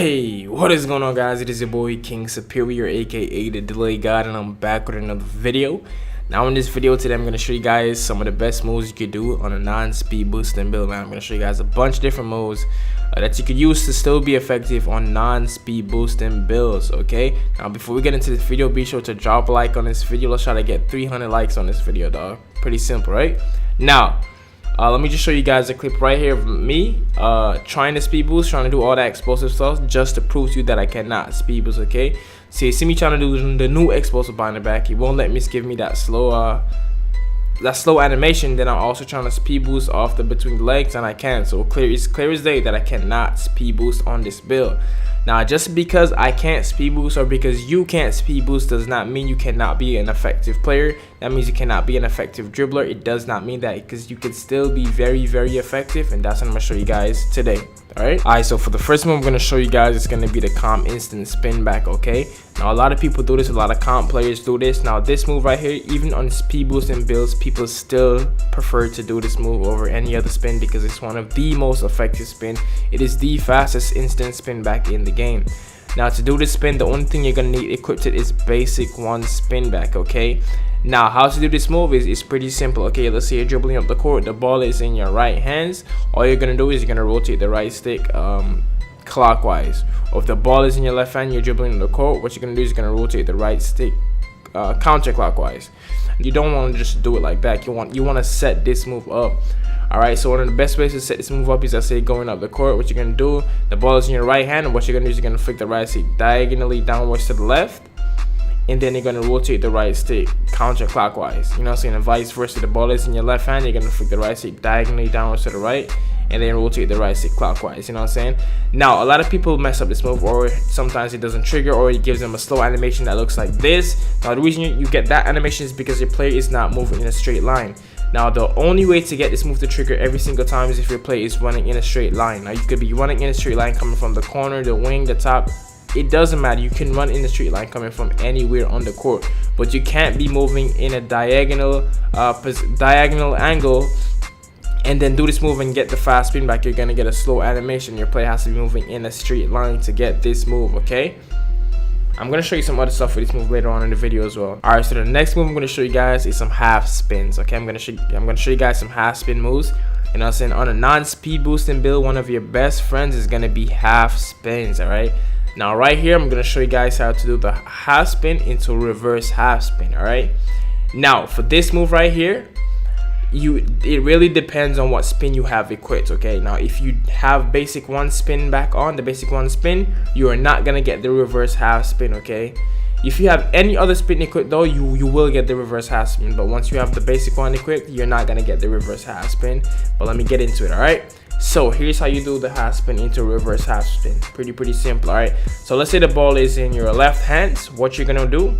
Hey, what is going on, guys? It is your boy King Superior, aka the Delay God, and I'm back with another video. Now in this video today, I'm going to show you guys some of the best moves you could do on a non-speed boosting build. Man, I'm going to show you guys a bunch of different moves that you could use to still be effective on non-speed boosting builds. Okay, now before we get into this video, be sure to drop a like on this video. Let's try to get 300 likes on this video, dog. Pretty simple, right? Now let me just show you guys a clip right here of me trying to speed boost, trying to do all that explosive stuff just to prove to you that I cannot speed boost. Okay, so you see me trying to do the new explosive behind the back. He won't let me give me that slow animation. Then I'm also trying to speed boost off the between the legs, and I can. So it's clear as day that I cannot speed boost on this build. Now, just because I can't speed boost or because you can't speed boost does not mean you cannot be an effective player. That means you cannot be an effective dribbler. It does not mean that, because you can still be very, very effective, and that's what I'm going to show you guys today. Alright, so for the first move I'm going to show you guys, it's going to be the comp instant spin back. Okay, now a lot of people do this, a lot of comp players do this. Now this move right here, even on speed boosting builds, people still prefer to do this move over any other spin because it's one of the most effective spin. It is the fastest instant spin back in the game. Now to do this spin, the only thing you're going to need equipped is basic one spin back. Okay, now how to do this move is pretty simple. Okay, let's say you're dribbling up the court, the ball is in your right hands. All you're gonna do is you're gonna rotate the right stick clockwise. Or if the ball is in your left hand, you're dribbling up the court, what you're gonna do is you're gonna rotate the right stick counterclockwise. You don't want to just do it like that. You want to set this move up. Alright, so one of the best ways to set this move up is, let's say, going up the court. What you're gonna do, the ball is in your right hand, and what you're gonna do is you're gonna flick the right stick diagonally downwards to the left, and then you're going to rotate the right stick counterclockwise. You know what I'm saying? And vice versa, the ball is in your left hand, you're going to flick the right stick diagonally downwards to the right, and then rotate the right stick clockwise. You know what I'm saying? Now a lot of people mess up this move, or sometimes it doesn't trigger, or it gives them a slow animation that looks like this. Now the reason you get that animation is because your player is not moving in a straight line. Now the only way to get this move to trigger every single time is if your player is running in a straight line. Now you could be running in a straight line coming from the corner, the wing, the top. It doesn't matter. You can run in the straight line coming from anywhere on the court, but you can't be moving in a diagonal angle and then do this move and get the fast spin back. You're gonna get a slow animation. Your player has to be moving in a straight line to get this move. Okay, I'm gonna show you some other stuff for this move later on in the video as well. Alright, so the next move I'm gonna show you guys is some half spins. Okay, I'm gonna show you guys some half spin moves. You know what I'm saying? On a non-speed boosting build, one of your best friends is gonna be half spins. Alright, now right here I'm gonna show you guys how to do the half spin into reverse half spin. All right, now for this move right here, it really depends on what spin you have equipped. Okay, now if you have basic one spin back on, the basic one spin, you are not gonna get the reverse half spin. Okay, if you have any other spin equipped though, you will get the reverse half spin, but once you have the basic one equipped, you're not gonna get the reverse half spin. But let me get into it. All right, so here's how you do the half spin into reverse half spin. Pretty simple. All right, so let's say the ball is in your left hand. What you're gonna do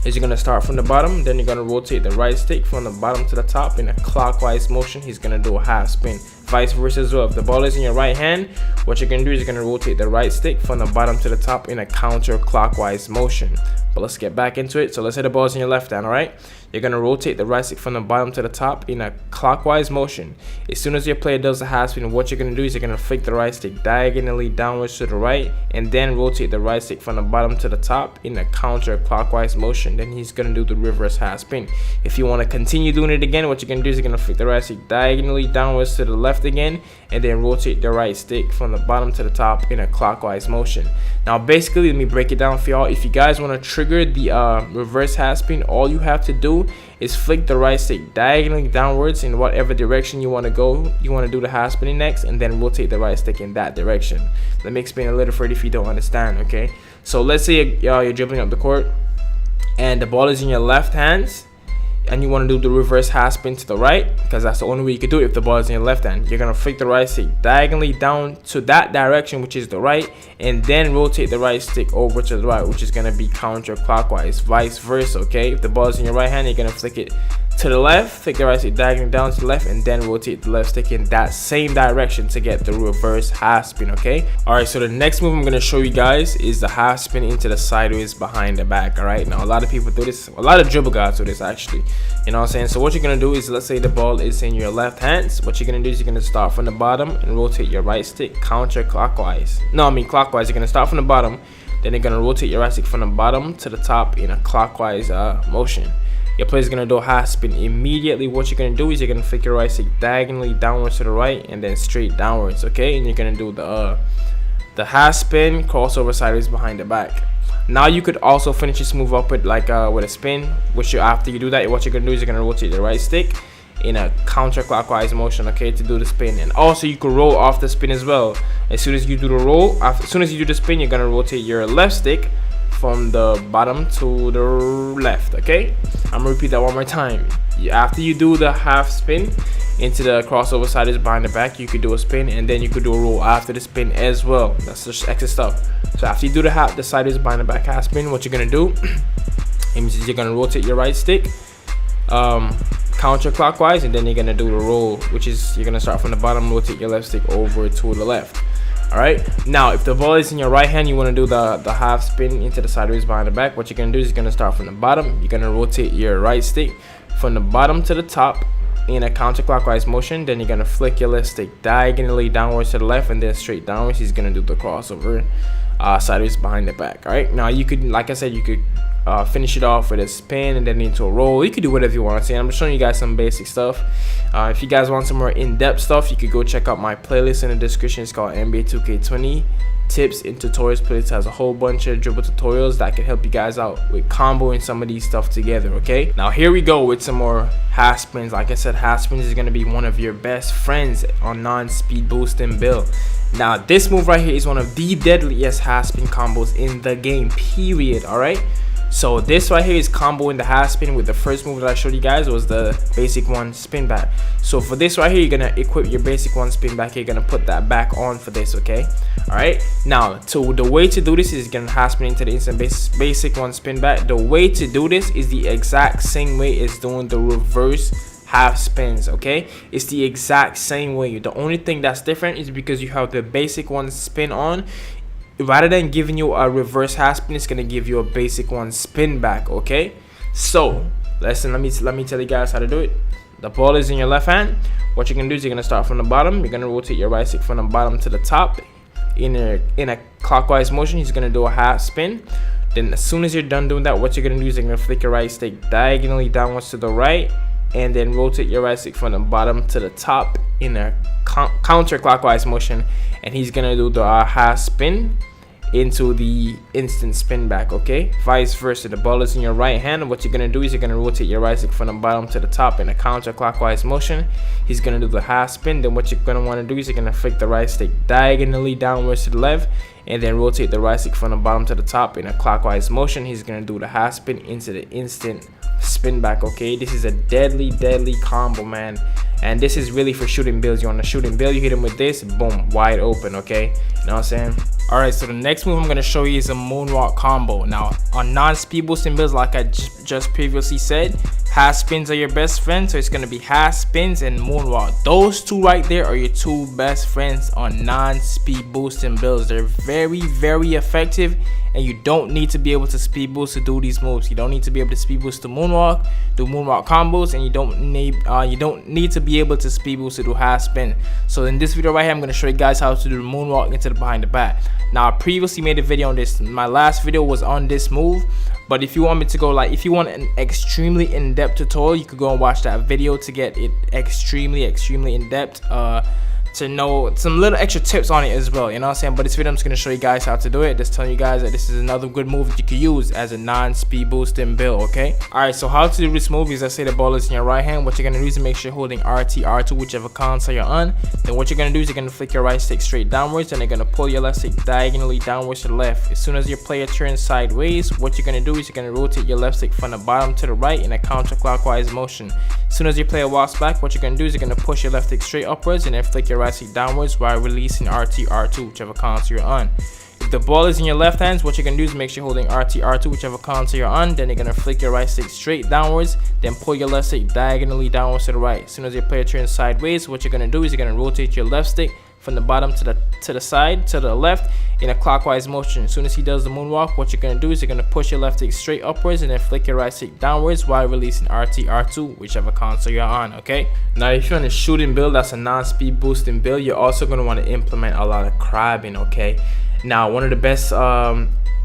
is you're gonna start from the bottom, then you're gonna rotate the right stick from the bottom to the top in a clockwise motion. He's gonna do a half spin. Vice versa as well. If the ball is in your right hand, what you're gonna do is you're gonna rotate the right stick from the bottom to the top in a counterclockwise motion. But let's get back into it. So let's say the ball is in your left hand. All right, you're gonna rotate the right stick from the bottom to the top in a clockwise motion. As soon as your player does the half spin, what you're gonna do is you're gonna flick the right stick diagonally downwards to the right, and then rotate the right stick from the bottom to the top in a counterclockwise motion. Then he's gonna do the reverse half spin. If you want to continue doing it again, what you're gonna do is you're gonna flick the right stick diagonally downwards to the left again, and then rotate the right stick from the bottom to the top in a clockwise motion. Now basically, let me break it down for y'all. If you guys want to trigger the reverse half spin, all you have to do is flick the right stick diagonally downwards in whatever direction you want to go. You want to do the half spinning next, and then rotate the right stick in that direction. Let me explain a little further if you don't understand. Okay, so let's say you're dribbling up the court and the ball is in your left hand, and you want to do the reverse half spin to the right, because that's the only way you can do it if the ball is in your left hand. You're gonna flick the right stick diagonally down to that direction, which is the right, and then rotate the right stick over to the right, which is gonna be counterclockwise. Vice versa. Okay, if the ball is in your right hand, you're gonna flick it to the left, take the right stick diagonally down to the left, and then rotate the left stick in that same direction to get the reverse half spin, okay? Alright, so the next move I'm going to show you guys is the half spin into the sideways behind the back. Alright, now a lot of people do this, a lot of dribble guys do this actually, you know what I'm saying? So what you're going to do is, let's say the ball is in your left hand, what you're going to do is you're going to start from the bottom and rotate your right stick clockwise. You're going to start from the bottom, then you're going to rotate your right stick from the bottom to the top in a clockwise motion. Your player is going to do a half spin immediately. What you're going to do is you're going to flick your right stick diagonally downwards to the right and then straight downwards, okay? And you're going to do the half spin, crossover sideways behind the back. Now you could also finish this move up with with a spin, which after you do that, what you're going to do is you're going to rotate the right stick in a counterclockwise motion, okay, to do the spin. And also you could roll off the spin as well. As soon as you do the roll, as soon as you do the spin, you're going to rotate your left stick from the bottom to the left, okay? I'm gonna repeat that one more time. After you do the half spin into the crossover sideways behind the back, you could do a spin, and then you could do a roll after the spin as well. That's just extra stuff. So after you do the sideways behind the back half spin, what you're gonna do is you're gonna rotate your right stick counterclockwise, and then you're gonna do the roll, which is you're gonna start from the bottom, rotate your left stick over to the left. Alright, now if the ball is in your right hand, you want to do the half spin into the sideways behind the back. What you're going to do is you're going to start from the bottom. You're going to rotate your right stick from the bottom to the top in a counterclockwise motion. Then you're going to flick your left stick diagonally downwards to the left and then straight downwards. He's going to do the crossover sideways behind the back. Alright, now you could, like I said, you could finish it off with a spin and then into a roll. You could do whatever you want to say. I'm just showing you guys some basic stuff. If you guys want some more in-depth stuff, you could go check out my playlist in the description. It's called NBA 2K20 Tips and Tutorials Playlist. Has a whole bunch of dribble tutorials that can help you guys out with comboing some of these stuff together, okay? Now here we go with some more half spins. Like I said, half spins is going to be one of your best friends on non-speed boosting build. Now this move right here is one of the deadliest half spin combos in the game, period. Alright, so this right here is comboing the half spin with the first move that I showed you guys was the basic one spin back. So for this right here, you're gonna equip your basic one spin back. You're gonna put that back on for this, okay? Alright, now so the way to do this is gonna half spin into the instant basic one spin back. The way to do this is the exact same way as doing the reverse half spins, okay? It's the exact same way. The only thing that's different is because you have the basic one spin on. Rather than giving you a reverse half spin, it's gonna give you a basic one spin back, okay? So listen, let me tell you guys how to do it. The ball is in your left hand. What you're gonna do is you're gonna start from the bottom. You're gonna rotate your right stick from the bottom to the top in a clockwise motion. He's gonna do a half spin. Then as soon as you're done doing that, what you're gonna do is you're gonna flick your right stick diagonally downwards to the right and then rotate your right stick from the bottom to the top in a counterclockwise motion, and he's gonna do the half spin into the instant spin back, okay? Vice versa, the ball is in your right hand. What you're gonna do is you're gonna rotate your right stick from the bottom to the top in a counterclockwise motion. He's gonna do the half spin. Then what you're gonna want to do is you're gonna flick the right stick diagonally downwards to the left and then rotate the right stick from the bottom to the top in a clockwise motion. He's gonna do the half spin into the instant spin back, okay? This is a deadly combo, man, and this is really for shooting builds. You want to shoot and build, you hit him with this, boom, wide open, okay? You know what I'm saying? Alright, so the next move I'm going to show you is a Moonwalk Combo. Now on non-speed boosting builds, like I just previously said, half spins are your best friends. So it's going to be half spins and Moonwalk. Those two right there are your two best friends on non-speed boosting builds. They're very effective, and you don't need to be able to speed boost to do these moves. You don't need to be able to speed boost to Moonwalk, do Moonwalk combos, and you don't need to be able to speed boost to do half spin. So in this video right here, I'm going to show you guys how to do the Moonwalk into the behind the back. Now I previously made a video on this. My last video was on this move, but if you want me to go, if you want an extremely in-depth tutorial, you could go and watch that video to get it extremely in-depth, to know some little extra tips on it as well, you know what I'm saying? But this video I'm just going to show you guys how to do it, just telling you guys that this is another good move that you can use as a non-speed boosting build, okay? Alright, so how to do this move is, let's say the ball is in your right hand. What you're going to do is make sure you're holding RT, R2, whichever console you're on. Then what you're going to do is you're going to flick your right stick straight downwards, and you're going to pull your left stick diagonally downwards to the left. As soon as your player turns sideways, what you're going to do is you're going to rotate your left stick from the bottom to the right in a counterclockwise motion. As soon as your player walks back, what you're going to do is you're going to push your left stick straight upwards and then flick your right stick downwards while releasing RT, R2, whichever console you're on. If the ball is in your left hands, what you're gonna do is make sure you're holding RT, R2, whichever console you're on. Then you're gonna flick your right stick straight downwards, then pull your left stick diagonally downwards to the right. As soon as your player turns sideways, what you're gonna do is you're gonna rotate your left stick from the bottom to the side to the left in a clockwise motion. As soon as he does the moonwalk, what you're gonna do is you're gonna push your left stick straight upwards and then flick your right stick downwards while releasing RT, R2, whichever console you're on. Okay, now if you're on a shooting build, that's a non-speed boosting build, you're also gonna want to implement a lot of crabbing. Okay, now one of the best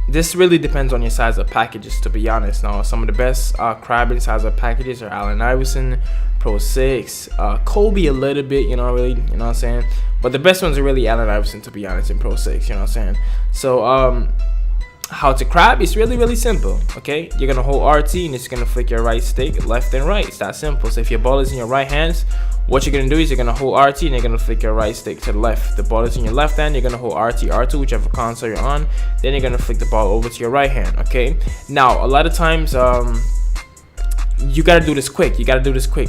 this really depends on your size of packages, to be honest. Now some of the best crabbing size of packages are Allen Iverson, Pro 6, Kobe a little bit, really, you know what I'm saying, but the best ones are really Allen Iverson, to be honest, in Pro 6, you know what I'm saying. So how to crab is really simple. Okay, you're gonna hold RT and it's gonna flick your right stick left and right. It's that simple. So if your ball is in your right hands, what you're gonna do is you're gonna hold RT and you're gonna flick your right stick to the left. The ball is in your left hand, you're gonna hold RT, R2, whichever console you're on. Then you're gonna flick the ball over to your right hand. Okay, now a lot of times you gotta do this quick.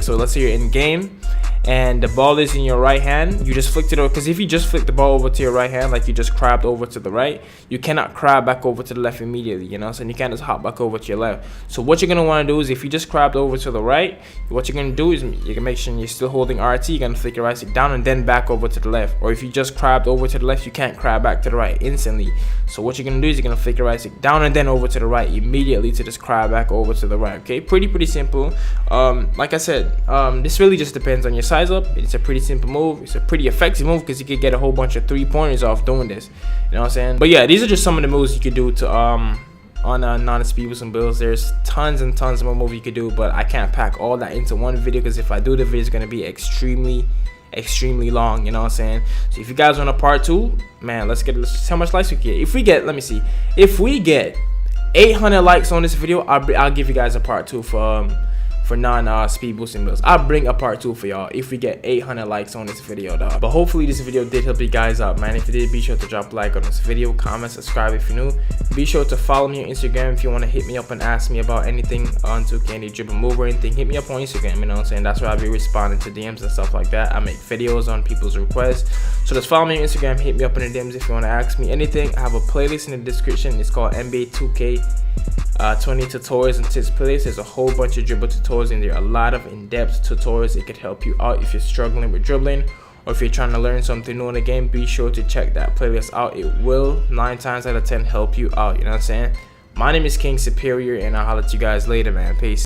So let's say you're in game and the ball is in your right hand, you just flicked it over, because if you just flick the ball over to your right hand, like you just crabbed over to the right, you cannot crab back over to the left immediately, so you can't just hop back over to your left. So what you're gonna want to do is, if you just crabbed over to the right, what you're gonna do is you can make sure you're still holding RT, you're gonna flick your right stick down and then back over to the left. Or if you just crabbed over to the left, you can't crab back to the right instantly. So what you're gonna do is you're gonna flick your right stick down and then over to the right immediately to just crab back over to the right. Okay, pretty simple. Like I said, this really just depends on your size up. It's a pretty simple move. It's a pretty effective move because you could get a whole bunch of 3-pointers off doing this, you know what I'm saying. But yeah, these are just some of the moves you could do to on non-speed boosting builds. There's tons and tons more moves you could do, but I can't pack all that into one video because if I do, the video is going to be extremely long, you know what I'm saying. So if you guys want a part 2, man, let's see how much likes we get. If we get, let me see, if we get 800 likes on this video, I'll give you guys a part 2 for non-speed boosting builds. I'll bring a part 2 for y'all if we get 800 likes on this video, dog. But hopefully this video did help you guys out, man. If you did, be sure to drop a like on this video, comment, subscribe if you're new. Be sure to follow me on Instagram if you want to hit me up and ask me about anything on 2K, any dribble move or anything. Hit me up on Instagram, you know what I'm saying. That's where I'll be responding to DMs and stuff like that. I make videos on people's requests, so just follow me on Instagram, hit me up in the DMs if you want to ask me anything. I have a playlist in the description. It's called NBA 2K 20 tutorials and tips playlist. There's a whole bunch of dribble tutorials in there, a lot of in-depth tutorials. It could help you out if you're struggling with dribbling or if you're trying to learn something new in the game. Be sure to check that playlist out. It will 9 times out of 10 help you out, you know what I'm saying. My name is King Superior and I'll holler at you guys later, man. Peace.